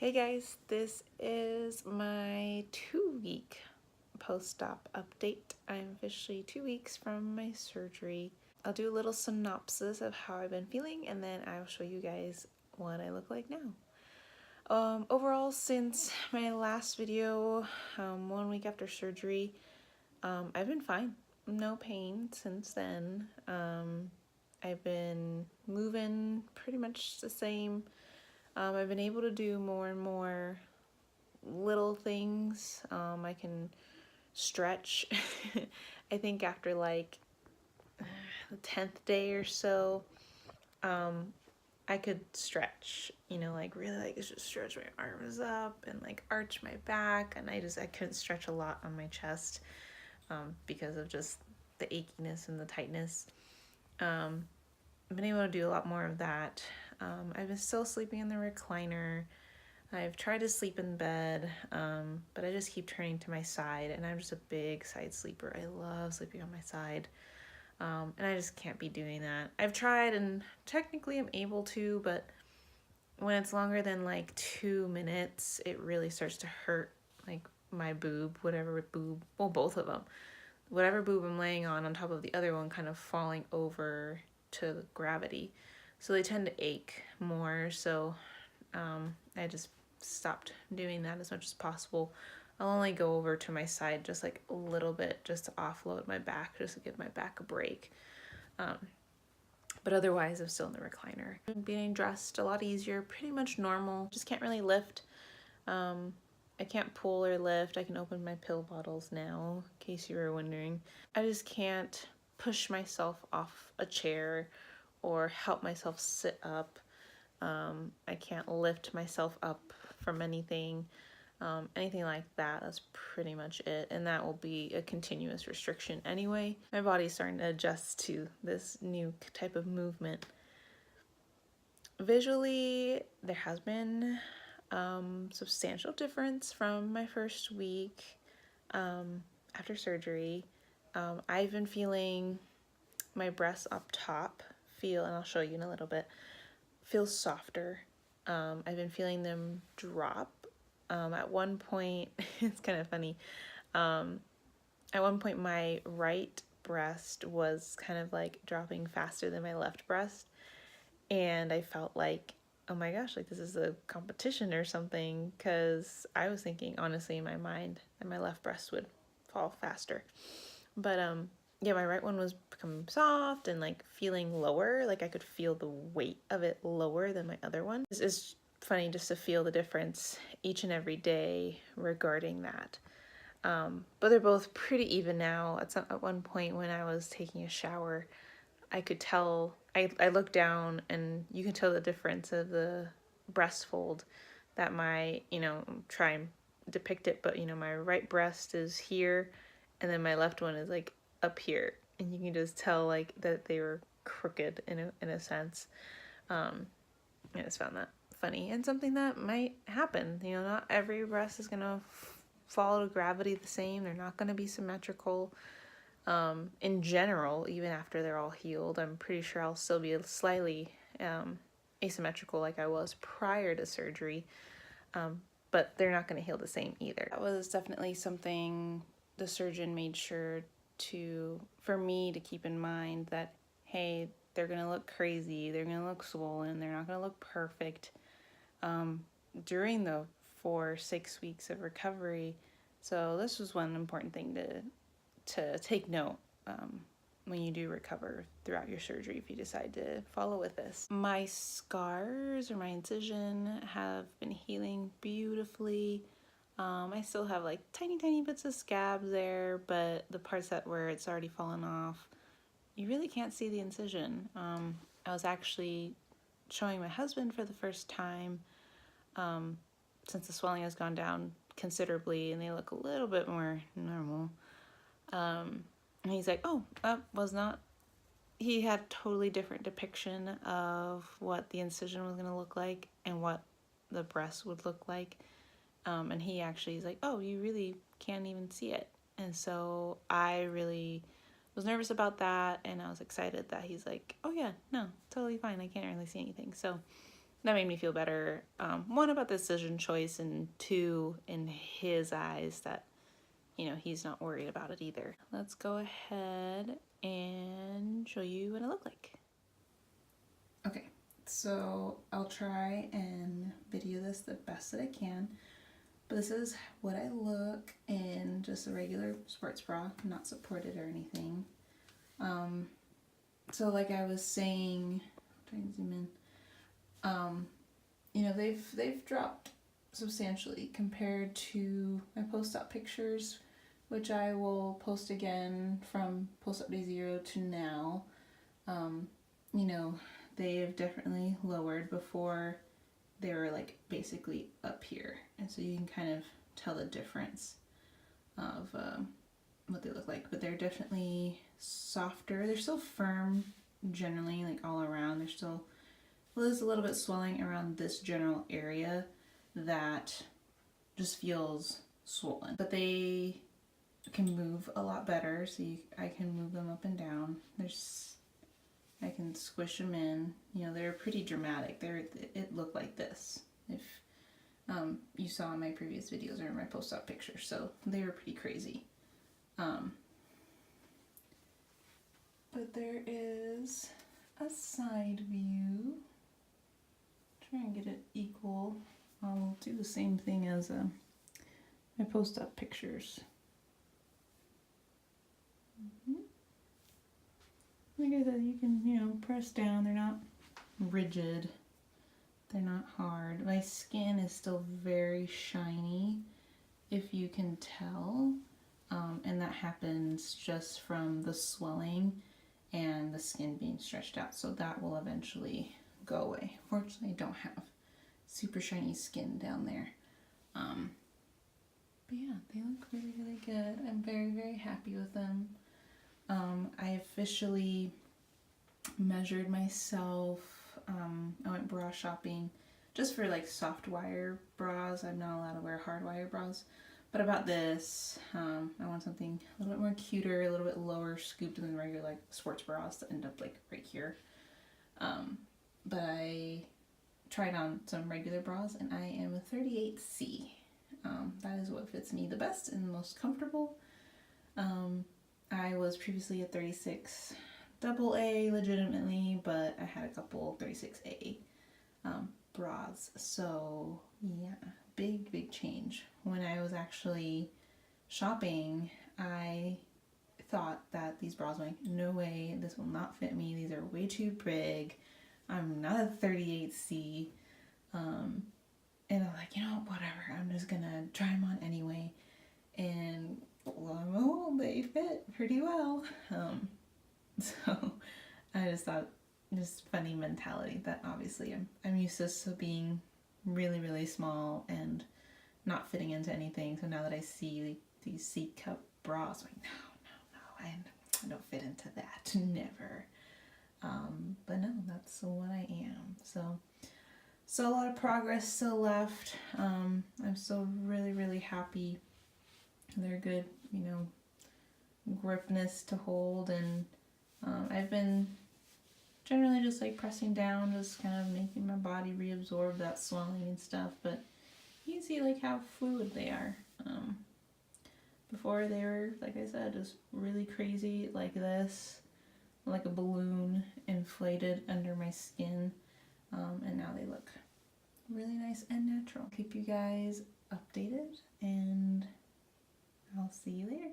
Hey guys, this is my 2-week post-op update. I'm officially 2 weeks from my surgery. I'll do a little synopsis of how I've been feeling and then I'll show you guys what I look like now. Overall, since my last video, 1 week after surgery, I've been fine. No pain since then. I've been moving pretty much the same. I've been able to do more and more little things. I can stretch. I think after like the 10th day or so, I could stretch, like really like just stretch my arms up and like arch my back, and I couldn't stretch a lot on my chest because of just the achiness and the tightness. I've been able to do a lot more of that. I've been still sleeping in the recliner. I've tried to sleep in bed, but I just keep turning to my side, and I'm just a big side sleeper. I love sleeping on my side, and I just can't be doing that. I've tried, and technically I'm able to, but when it's longer than like 2 minutes, it really starts to hurt, like my boob, whatever boob, well, both of them. Whatever boob I'm laying on top of the other one kind of falling over to gravity. So they tend to ache more, so I just stopped doing that as much as possible. I'll only go over to my side just like a little bit just to offload my back, just to give my back a break. But otherwise I'm still in the recliner. Getting dressed a lot easier, pretty much normal. Just can't really lift. I can't pull or lift. I can open my pill bottles now, in case you were wondering. I just can't push myself off a chair or help myself sit up. I can't lift myself up from anything like that. That's pretty much it, and that will be a continuous restriction anyway. My body's starting to adjust to this new type of movement. Visually, there has been substantial difference from my first week after surgery. I've been feeling my breasts up top and I'll show you in a little bit, feel softer. I've been feeling them drop. At one point, it's kind of funny, at one point my right breast was kind of like dropping faster than my left breast, and I felt like, oh my gosh, like this is a competition or something, because I was thinking honestly in my mind that my left breast would fall faster. But yeah, my right one was becoming soft and like feeling lower, like I could feel the weight of it lower than my other one. It's funny just to feel the difference each and every day regarding that. But they're both pretty even now. At one point when I was taking a shower, I could tell, I looked down and you can tell the difference of the breast fold that my, try and depict it, but my right breast is here and then my left one is like up here, and you can just tell like that they were crooked in a sense. I just found that funny and something that might happen. Not every breast is gonna follow gravity the same. They're not gonna be symmetrical. In general, even after they're all healed, I'm pretty sure I'll still be slightly asymmetrical like I was prior to surgery, but they're not going to heal the same either. That was definitely something the surgeon made sure for me to keep in mind, that hey, they're going to look crazy, they're going to look swollen, they're not going to look perfect during the 6 weeks of recovery. So this was one important thing to take note when you do recover throughout your surgery, if you decide to follow with this. My scars or my incision have been healing beautifully. I still have like tiny bits of scabs there, but the parts where it's already fallen off, you really can't see the incision. I was actually showing my husband for the first time, since the swelling has gone down considerably and they look a little bit more normal. And he's like, oh, that was not, he had a totally different depiction of what the incision was going to look like and what the breast would look like. And he actually is like, oh, you really can't even see it. And so I really was nervous about that, and I was excited that he's like, oh yeah, no, totally fine, I can't really see anything. So that made me feel better. One, about the decision choice, and two, in his eyes, that, you know, he's not worried about it either. Let's go ahead and show you what I look like. Okay, so I'll try and video this the best that I can. But this is what I look in just a regular sports bra, not supported or anything. So like I was saying, trying to zoom in, you know, they've dropped substantially compared to my post-op pictures, which I will post again from post-op day 0 to now. You know, they have definitely lowered. Before they were like basically up here, and so you can kind of tell the difference of what they look like. But they're definitely softer. They're still firm generally, like all around. They're still, well, there's a little bit swelling around this general area that just feels swollen, but they can move a lot better. So I can move them up and down. I can squish them in. You know, they're pretty dramatic. It looked like this if you saw in my previous videos or my post-op pictures. So they were pretty crazy. But there is a side view. Try and get it equal. I'll do the same thing as my post-op pictures. Like I said, you can, you know, press down. They're not rigid. They're not hard. My skin is still very shiny, if you can tell. And that happens just from the swelling and the skin being stretched out. So that will eventually go away. Fortunately, I don't have super shiny skin down there. But yeah, they look really, really good. I'm very, very happy with them. I officially measured myself. I went bra shopping just for like soft wire bras. I'm not allowed to wear hard wire bras. But about this, I want something a little bit more cuter, a little bit lower scooped than regular like sports bras that end up like right here. But I tried on some regular bras and I am a 38C. That is what fits me the best and the most comfortable. I was previously a 36 double A legitimately, but I had a couple 36A bras. So yeah, big change. When I was actually shopping, I thought that these bras were like, no way, this will not fit me. These are way too big. I'm not a 38C. And I'm like, you know, whatever. I'm just gonna try them on anyway. And lo and behold, they fit pretty well. So I just thought, just funny mentality that obviously I'm used to being really, really small and not fitting into anything. So now that I see these C cup bras, I'm like, no, I don't fit into that, never. But no, that's what I am. So a lot of progress still left. I'm still really, really happy. They're good, you know, gripness to hold, and I've been generally just like pressing down, just kind of making my body reabsorb that swelling and stuff. But you can see like how fluid they are. Before they were, like I said, just really crazy like this, like a balloon inflated under my skin. And now they look really nice and natural. Keep you guys updated, and I'll see you later.